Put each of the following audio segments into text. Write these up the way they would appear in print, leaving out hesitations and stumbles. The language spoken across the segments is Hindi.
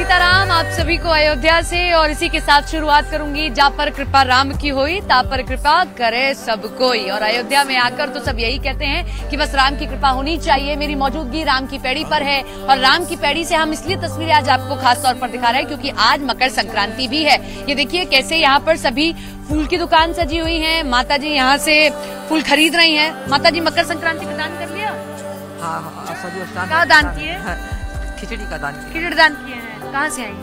सीताराम आप सभी को अयोध्या से, और इसी के साथ शुरुआत करूंगी। जा पर कृपा राम की होई, ता पर कृपा करे सब कोई। और अयोध्या में आकर तो सब यही कहते हैं कि बस राम की कृपा होनी चाहिए। मेरी मौजूदगी राम की पैड़ी पर है, और राम की पैड़ी से हम इसलिए तस्वीरें आज आपको खास तौर पर दिखा रहे हैं क्योंकि आज मकर संक्रांति भी है। ये देखिए कैसे यहाँ पर सभी फूल की दुकान सजी हुई है। माता जी यहाँ से फूल खरीद रही है। माता जी मकर संक्रांति का दान कर लिया? हाँ, क्या दान किए? खिचड़ी का दान किया। खिचड़ी दान किए हैं। कहाँ से आई है?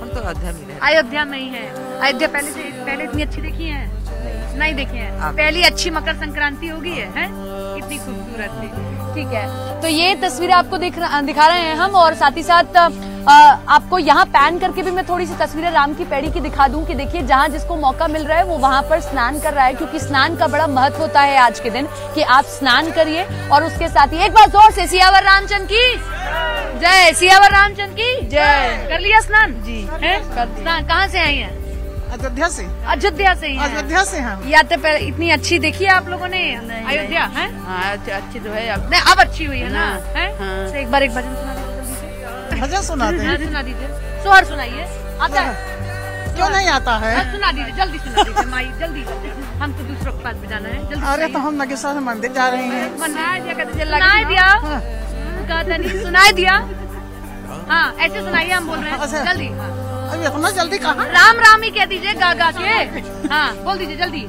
हम तो अयोध्या में हैं। अयोध्या में ही है। अयोध्या पहले इतनी अच्छी देखी है? नहीं देखी है। पहली अच्छी मकर संक्रांति होगी है? इतनी खूबसूरत थी। ठीक है, तो ये तस्वीरें आपको दिखा रहे हैं हम, और साथ ही साथ आपको यहाँ पैन करके भी मैं थोड़ी सी तस्वीरें राम की पैड़ी की दिखा दूं कि देखिए जहाँ जिसको मौका मिल रहा है वो वहाँ पर स्नान कर रहा है, क्योंकि स्नान का बड़ा महत्व होता है आज के दिन कि आप स्नान करिए। और उसके साथ ही एक बार जोर से सियावर रामचंद्र की जय, सियावर रामचंद्र की जय। कर लिया स्नान? जी है। स्नान कहाँ से आई है? अयोध्या से। अयोध्या से ही? अयोध्या से हम। या तो इतनी अच्छी देखी है आप लोगों ने अयोध्या है? अच्छी तो है अब। नहीं, अब अच्छी हुई है ना? है? तो एक बार एक भजन सुना दीजिए। भजन सुनाते हैं? सुना दीजिए। सोहर सुनाइए। आता है? क्यों नहीं आता है? सुना दीजिए, जल्दी सुना दीजिए माई, जल्दी। हम तो दूसरों के पास भी जाना है, जल्दी। अरे तो हम नगेश्वर मंदिर जा रहे हैं। सुनाई दिया। हाँ, ऐसे सुनाइए, हम बोल रहे हैं जल्दी। अभी इतना जल्दी कहाँ? राम राम ही कह दीजिए गा गा के। हाँ, बोल दीजिए जल्दी।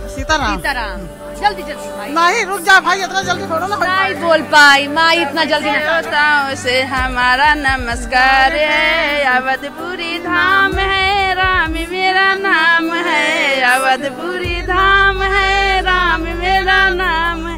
सीताराम। सीताराम, जल्दी जल्दी माई। नहीं, रुक जा भाई, इतना जल्दी थोड़ा ना नहीं बोल पाई माई, इतना जल्दी देवताओं से हमारा नमस्कार है। अवधपुरी धाम है, राम मेरा नाम है। अवधपुरी धाम है, राम मेरा नाम है।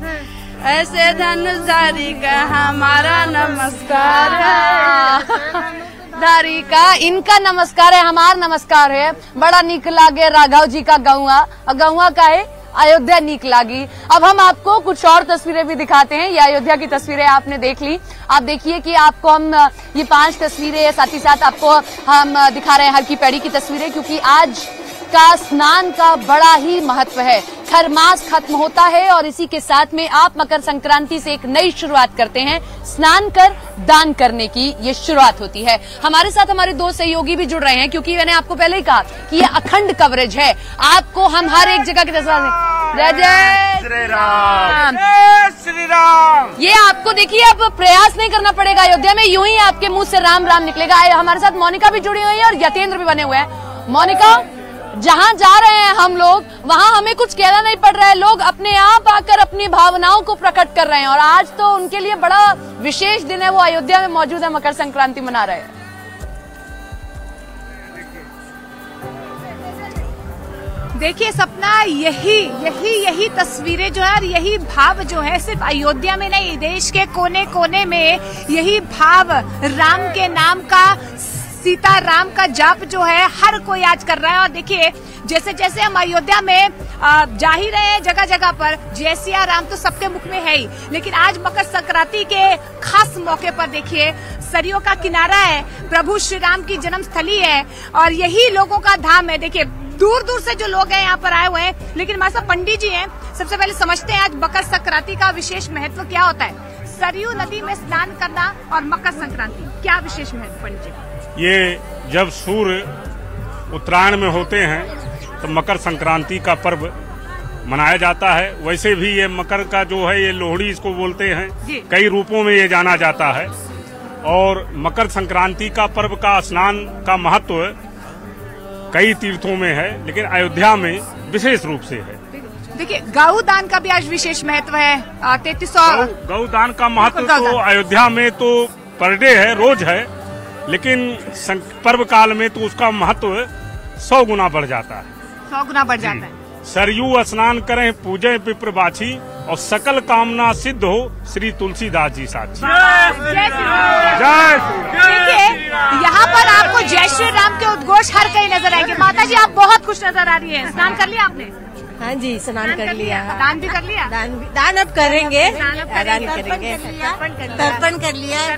ऐसे धनुषधारी का हमारा नमस्कार है। धारी का इनका नमस्कार है, हमारा नमस्कार है। बड़ा नीक लागे राघव जी का गौआ, गौआ का है अयोध्या नीक लागी। अब हम आपको कुछ और तस्वीरें भी दिखाते हैं। ये अयोध्या की तस्वीरें आपने देख ली। आप देखिए कि आपको हम ये 5 तस्वीरें, साथ ही साथ आपको हम दिखा रहे हैं हर की पैड़ी की तस्वीरें, क्योंकि आज का स्नान का बड़ा ही महत्व है। खरमास खत्म होता है और इसी के साथ में आप मकर संक्रांति से एक नई शुरुआत करते हैं। स्नान कर दान करने की ये शुरुआत होती है। हमारे साथ हमारे 2 सहयोगी भी जुड़ रहे हैं, क्योंकि मैंने आपको पहले ही कहा कि ये अखंड कवरेज है। आपको हम हर एक जगह की तस्वीर। जय जय श्री राम, श्री राम। ये आपको देखिए अब प्रयास नहीं करना पड़ेगा। अयोध्या में यूं ही आपके मुंह से राम राम निकलेगा। हमारे साथ मोनिका भी जुड़ी हुई है और यतेंद्र भी बने हुए हैं। मोनिका, जहाँ जा रहे हैं हम लोग वहाँ हमें कुछ कहना नहीं पड़ रहा है, लोग अपने आप आकर अपनी भावनाओं को प्रकट कर रहे हैं, और आज तो उनके लिए बड़ा विशेष दिन है। वो अयोध्या में मौजूद है, मकर संक्रांति मना रहे हैं। देखिए सपना, यही तस्वीरें जो है और यही भाव जो है सिर्फ अयोध्या में नहीं, देश के कोने कोने में यही भाव राम के नाम का, सीताराम का जाप जो है हर कोई आज कर रहा है। और देखिए जैसे जैसे हम अयोध्या में जा ही रहे हैं जगह जगह पर, जय सिया राम तो सबके मुख में है ही, लेकिन आज मकर संक्रांति के खास मौके पर देखिए सरयू का किनारा है, प्रभु श्री राम की जन्म स्थली है और यही लोगों का धाम है। देखिए दूर दूर से जो लोग हैं यहाँ पर आए हुए हैं, लेकिन हमारे साथ पंडित जी हैं। सबसे पहले समझते हैं आज मकर संक्रांति का विशेष महत्व क्या होता है। सरयू नदी में स्नान करना और मकर संक्रांति, क्या विशेष महत्व पंडित जी? ये जब सूर्य उत्तरायण में होते हैं तो मकर संक्रांति का पर्व मनाया जाता है। वैसे भी ये मकर का जो है ये लोहड़ी इसको बोलते हैं, कई रूपों में ये जाना जाता है। और मकर संक्रांति का पर्व का स्नान का महत्व कई तीर्थों में है, लेकिन अयोध्या में विशेष रूप से है। देखिए गौ दान का भी आज विशेष महत्व है। 3300 गौ दान का महत्व तो अयोध्या में तो पर डे है, रोज है, लेकिन पर्व काल में तो उसका महत्व 100 गुना बढ़ जाता है। 100 गुना बढ़ जाता है। सरयू स्नान करें, पूजे विप्र बाछी और सकल कामना सिद्ध हो, श्री तुलसीदास जी साक्षी। देखिए यहाँ पर आपको जय श्री राम के उद्घोष हर कहीं नजर आएंगे। माता जी आप बहुत खुश नजर आ रही है। स्नान कर लिया आपने? हाँ जी, स्नान कर लिया। दान भी कर लिया? दान अब करेंगे। तर्पण कर लिया।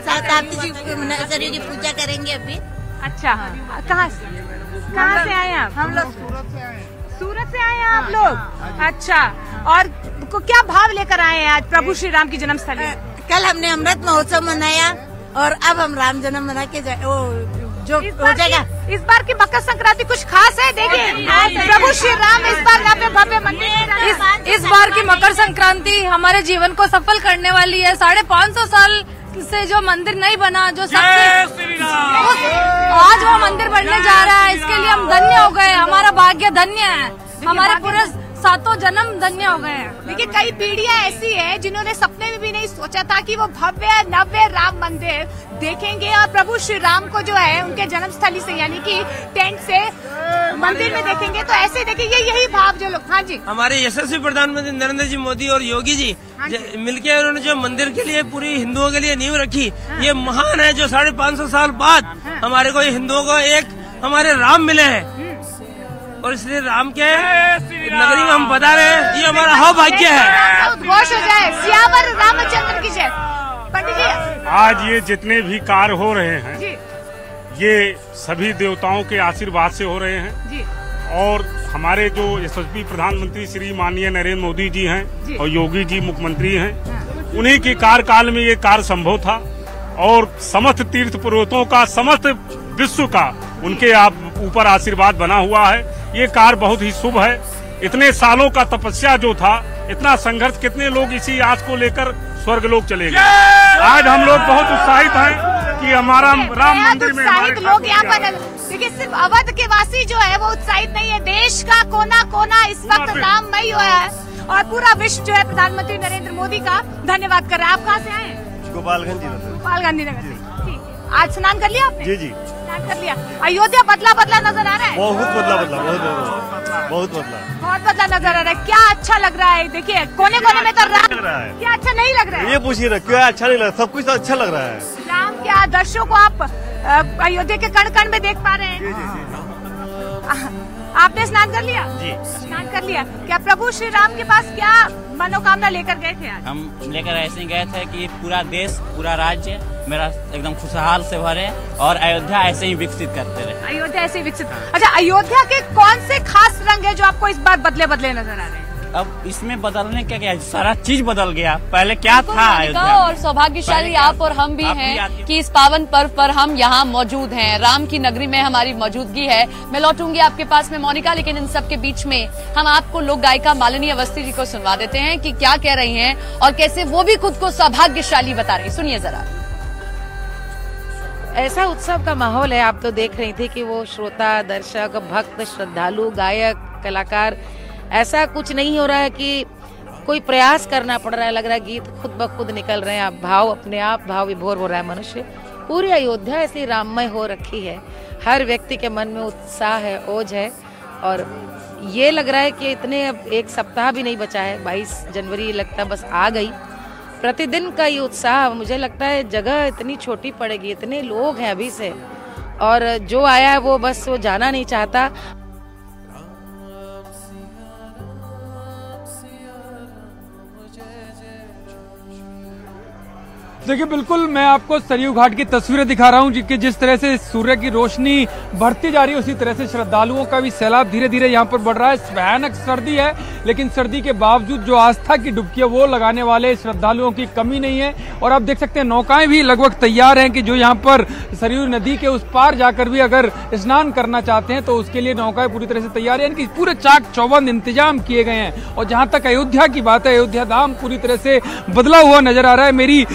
सरयू की पूजा करेंगे अभी। अच्छा, कहाँ से आए आप? हम लोग सूरत से आए हैं आप लोग? अच्छा, और क्या भाव लेकर आए हैं आज प्रभु श्री राम की जन्मस्थली? कल हमने अमृत महोत्सव मनाया और अब हम राम जन्म मना के वो जो हो जाएगा। इस बार की मकर संक्रांति कुछ खास है। देखिए प्रभु श्री राम इस बार भव्य भव्य मंदिर। इस बार की मकर संक्रांति हमारे जीवन को सफल करने वाली है। 550 साल से जो मंदिर नहीं बना, जो सबसे आज वो मंदिर बनने जा रहा है, इसके लिए हम धन्य हो गए। हमारा भाग्य धन्य है, हमारे पूरे 7 जन्म धन्य हो गए हैं। देखिए कई पीढ़ियां ऐसी है जिन्होंने सपने में भी नहीं सोचा था कि वो भव्य नव्य राम मंदिर देखेंगे और प्रभु श्री राम को जो है उनके जन्म स्थली से यानी कि टेंट से मंदिर में देखेंगे। तो ऐसे देखिए यही भाव जो लोग। हाँ जी, हमारे यशस्वी प्रधानमंत्री नरेंद्र जी मोदी और योगी जी मिलके उन्होंने जो मंदिर के लिए पूरी हिंदुओं के लिए नींव रखी, ये महान है। जो 550 साल बाद हमारे को हिंदुओं को एक हमारे राम मिले हैं और इसलिए राम के नगरी में हम बता रहे हैं, ये हमारा सौभाग्य है। उद्घोष हो जाए, सियावर रामचंद्र की जय। पंडित जी, आज ये जितने भी कार्य हो रहे हैं ये सभी देवताओं के आशीर्वाद से हो रहे हैं जी। और हमारे जो यशस्वी प्रधानमंत्री श्री माननीय नरेंद्र मोदी जी हैं और योगी जी मुख्यमंत्री हैं, उन्हीं के कार्यकाल में ये कार्य संभव था और समस्त तीर्थ पुरोहितों का, समस्त विश्व का उनके ऊपर आशीर्वाद बना हुआ है। ये कार्य बहुत ही शुभ है। इतने सालों का तपस्या जो था, इतना संघर्ष, कितने लोग इसी आस को लेकर स्वर्ग लोक चले गए। आज हम लोग बहुत उत्साहित हैं कि हमारा राम मंदिर में हमारे लोग यहाँ पर। देखिए सिर्फ अवध के वासी जो है वो उत्साहित नहीं है, देश का कोना कोना इस वक्त राममय हुआ है और पूरा विश्व जो है प्रधानमंत्री नरेंद्र मोदी का धन्यवाद कर रहा है। आप कहाँ से आए? गोपालगंज नगर से। आज स्नान कर लिया आपने? जी स्नान कर लिया। अयोध्या बदला नजर आ रहा है। बहुत बदला नजर आ रहा है। क्या अच्छा लग रहा है। देखिए कोने कोने में तो राम, क्या अच्छा नहीं लग रहा है? ये पूछिए ना, क्या अच्छा नहीं लग रहा? सब कुछ तो अच्छा लग रहा है। राम के आदर्शों को आप अयोध्या के कण कण में देख पा रहे हैं। आपने स्नान कर लिया? जी, स्नान कर लिया। क्या प्रभु श्री राम के पास क्या मनोकामना लेकर गए थे आज? हम लेकर ऐसे गए थे कि पूरा देश, पूरा राज्य मेरा एकदम खुशहाल से भरे और अयोध्या ऐसे ही विकसित करते रहे। अयोध्या ऐसे ही विकसित। अच्छा, अयोध्या के कौन से खास रंग है जो आपको इस बार बदले नजर आ रहे हैं? अब इसमें बदलने क्या सारा चीज बदल गया। पहले क्या था अयोध्या और सौभाग्यशाली आप और हम भी हैं कि इस पावन पर्व पर हम यहाँ मौजूद हैं। राम की नगरी में हमारी मौजूदगी है। मैं लौटूंगी आपके पास में मोनिका, लेकिन इन सब के बीच में हम आपको लोक गायिका मालिनी अवस्थी जी को सुनवा देते हैं कि क्या कह रही हैं और कैसे वो भी खुद को सौभाग्यशाली बता रही। सुनिए जरा। ऐसा उत्सव का माहौल है। आप तो देख रही थी कि वो श्रोता, दर्शक, भक्त, श्रद्धालु, गायक, कलाकार, ऐसा कुछ नहीं हो रहा है कि कोई प्रयास करना पड़ रहा है। लग रहा है गीत खुद ब खुद निकल रहे हैं। आप भाव अपने आप भाव विभोर हो रहा है मनुष्य। पूरी अयोध्या ऐसी राममय हो रखी है। हर व्यक्ति के मन में उत्साह है, ओज है और ये लग रहा है कि इतने अब 1 सप्ताह भी नहीं बचा है। 22 जनवरी लगता बस आ गई। प्रतिदिन का ये उत्साह, मुझे लगता है जगह इतनी छोटी पड़ेगी, इतने लोग हैं अभी से और जो आया है वो बस वो जाना नहीं चाहता। देखिए बिल्कुल मैं आपको सरयू घाट की तस्वीरें दिखा रहा हूं कि जिस तरह से सूर्य की रोशनी बढ़ती जा रही है, उसी तरह से श्रद्धालुओं का भी सैलाब धीरे धीरे यहां पर बढ़ रहा है। भयानक सर्दी है, लेकिन सर्दी के बावजूद जो आस्था की डुबकी है वो लगाने वाले श्रद्धालुओं की कमी नहीं है। और आप देख सकते हैं नौकाएं भी लगभग तैयार हैं कि जो यहाँ पर सरयू नदी के उस पार जाकर भी अगर स्नान करना चाहते हैं तो उसके लिए नौकाएं पूरी तरह से तैयार है। यानी कि पूरे चाक चौबंद इंतजाम किए गए हैं। और जहां तक अयोध्या की बात है, अयोध्या धाम पूरी तरह से बदला हुआ नजर आ रहा है। मेरी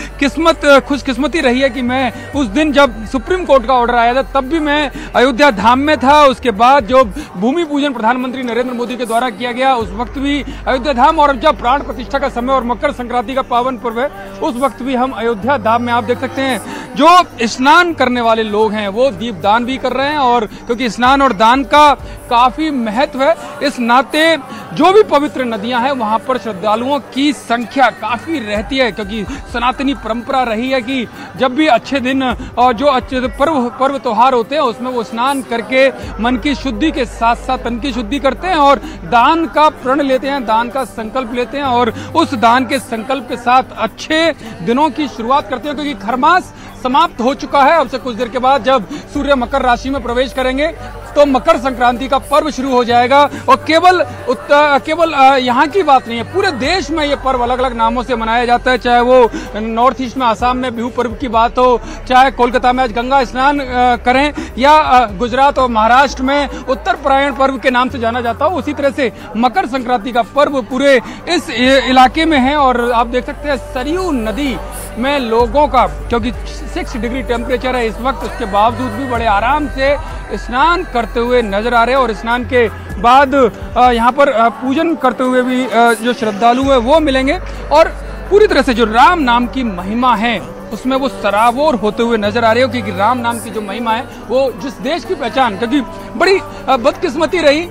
खुशकिस्मती रही है कि मैं उस दिन जब सुप्रीम कोर्ट का ऑर्डर आया था तब भी मैं अयोध्या धाम में था। उसके बाद जो भूमि पूजन प्रधानमंत्री नरेंद्र मोदी के द्वारा किया गया उस वक्त भी अयोध्या धाम, और जब प्राण प्रतिष्ठा का समय और मकर संक्रांति का पावन पर्व है उस वक्त भी हम अयोध्या धाम में। आप देख सकते हैं जो स्नान करने वाले लोग हैं वो दीपदान भी कर रहे हैं और क्योंकि स्नान और दान का काफी महत्व है, इस नाते जो भी पवित्र नदियां हैं वहां पर श्रद्धालुओं की संख्या काफी रहती है। क्योंकि सनातनी परंपरा रही है कि जब भी अच्छे दिन और जो अच्छे पर्व त्योहार होते हैं उसमें वो स्नान करके मन की शुद्धि के साथ साथ तन की शुद्धि करते हैं और दान का प्रण लेते हैं, दान का संकल्प लेते हैं और उस दान के संकल्प के साथ अच्छे दिनों की शुरुआत करते हैं। क्योंकि खरमास समाप्त हो चुका है। अब से कुछ देर के बाद जब सूर्य मकर राशि में प्रवेश करेंगे तो मकर संक्रांति का पर्व शुरू हो जाएगा। और केवल यहाँ की बात नहीं है, पूरे देश में ये पर्व अलग अलग नामों से मनाया जाता है। चाहे वो नॉर्थ ईस्ट में आसाम में बिहू पर्व की बात हो, चाहे कोलकाता में आज गंगा स्नान करें, या गुजरात और महाराष्ट्र में उत्तरायण पर्व के नाम से जाना जाता हो, उसी तरह से मकर संक्रांति का पर्व पूरे इस इलाके में है। और आप देख सकते हैं सरयू नदी में लोगों का, क्योंकि 6 डिग्री टेम्परेचर है इस वक्त, उसके बावजूद भी बड़े आराम से स्नान करते हुए नजर आ रहे हैं। और स्नान के बाद यहाँ पर पूजन करते हुए भी जो श्रद्धालु है वो मिलेंगे। और पूरी तरह से जो राम नाम की महिमा है उसमें वो सराबोर होते हुए नजर आ रहे हो, क्योंकि राम नाम की जो महिमा है वो जिस देश की पहचान, क्योंकि बड़ी बदकिस्मती रही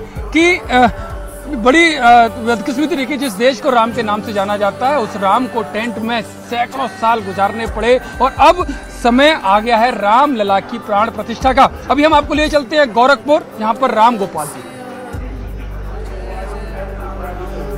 कि जिस देश को राम के नाम से जाना जाता है, उस राम को टेंट में सैकड़ों साल गुजारने पड़े। और अब समय आ गया है राम लला की प्राण प्रतिष्ठा का। अभी हम आपको ले चलते हैं गोरखपुर, जहां पर राम गोपाल जी।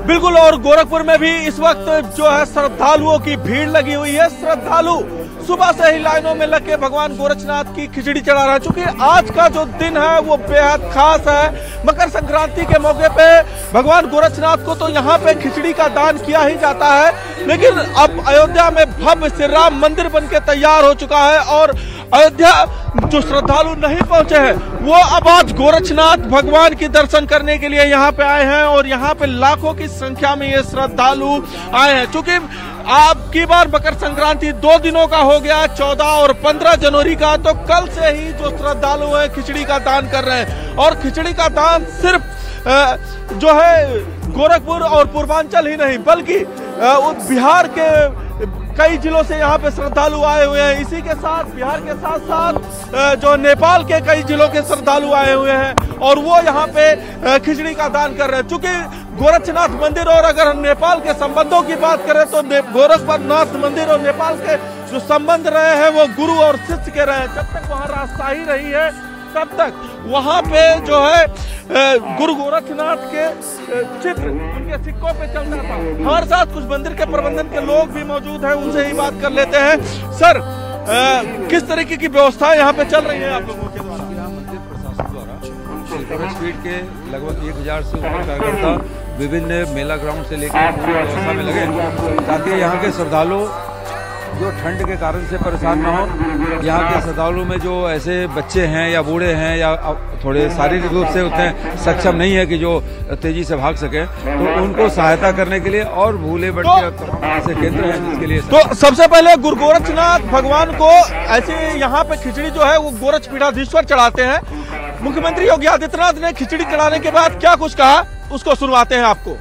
बिल्कुल, और गोरखपुर में भी इस वक्त जो है श्रद्धालुओं की भीड़ लगी हुई है। श्रद्धालु सुबह से ही लाइनों में लग के भगवान गोरखनाथ की खिचड़ी चढ़ा रहा है। चूंकि आज का जो दिन है वो बेहद खास है। मकर संक्रांति के मौके पे भगवान गोरखनाथ को तो यहाँ पे खिचड़ी का दान किया ही जाता है, लेकिन अब अयोध्या में भव्य श्री राम मंदिर बनके तैयार हो चुका है। और अयोध्या जो श्रद्धालु नहीं पहुंचे हैं वो अब आज गोरखनाथ भगवान की दर्शन करने के लिए यहाँ पे आए हैं। और यहाँ पे लाखों की संख्या में ये श्रद्धालु आए हैं। चूंकि आपकी बार मकर संक्रांति 2 दिनों का हो गया, 14 और 15 जनवरी का, तो कल से ही जो श्रद्धालु हैं खिचड़ी का दान कर रहे हैं। और खिचड़ी का दान सिर्फ जो है गोरखपुर और पूर्वांचल ही नहीं, बल्कि बिहार के कई जिलों से यहाँ पे श्रद्धालु आए हुए हैं। इसी के साथ बिहार के साथ साथ जो नेपाल के कई जिलों के श्रद्धालु आए हुए हैं और वो यहाँ पे खिचड़ी का दान कर रहे हैं। चूंकि गोरखनाथ मंदिर, और अगर हम नेपाल के संबंधों की बात करें तो गोरखनाथ मंदिर और नेपाल के जो संबंध रहे हैं वो गुरु और शिष्य के रहे हैं। जब तक वहाँ राजशाही रही है तब तक वहाँ पे जो है गुरु गोरखनाथ के चित्र उनके सिक्कों पे चलता था। हमारे साथ कुछ मंदिर के प्रबंधन के लोग भी मौजूद हैं, उनसे ही बात कर लेते हैं। सर, किस तरीके की व्यवस्था यहाँ पे चल रही है आप लोगों के द्वारा? मंदिर प्रशासन द्वारा स्पीड के लगभग 1000 से ऊपर कार्यकर्ता विभिन्न मेला ग्राउंड से लेकर व्यवस्था में लगे, ताकि यहाँ के श्रद्धालु जो ठंड के कारण से परेशान न हो। यहाँ के श्रद्धालु में जो ऐसे बच्चे हैं या बूढ़े हैं या थोड़े शारीरिक रूप से उतने सक्षम नहीं है कि जो तेजी से भाग सके, तो उनको सहायता करने के लिए और भूले बच्चे ऐसे केंद्र हैं जिसके लिए। तो सबसे पहले गुरु गोरखनाथ भगवान को ऐसे यहाँ पे खिचड़ी जो है वो गोरख पीठाधीश्वर चढ़ाते हैं। मुख्यमंत्री योगी आदित्यनाथ ने खिचड़ी चढ़ाने के बाद क्या कुछ कहा, उसको सुनवाते हैं आपको।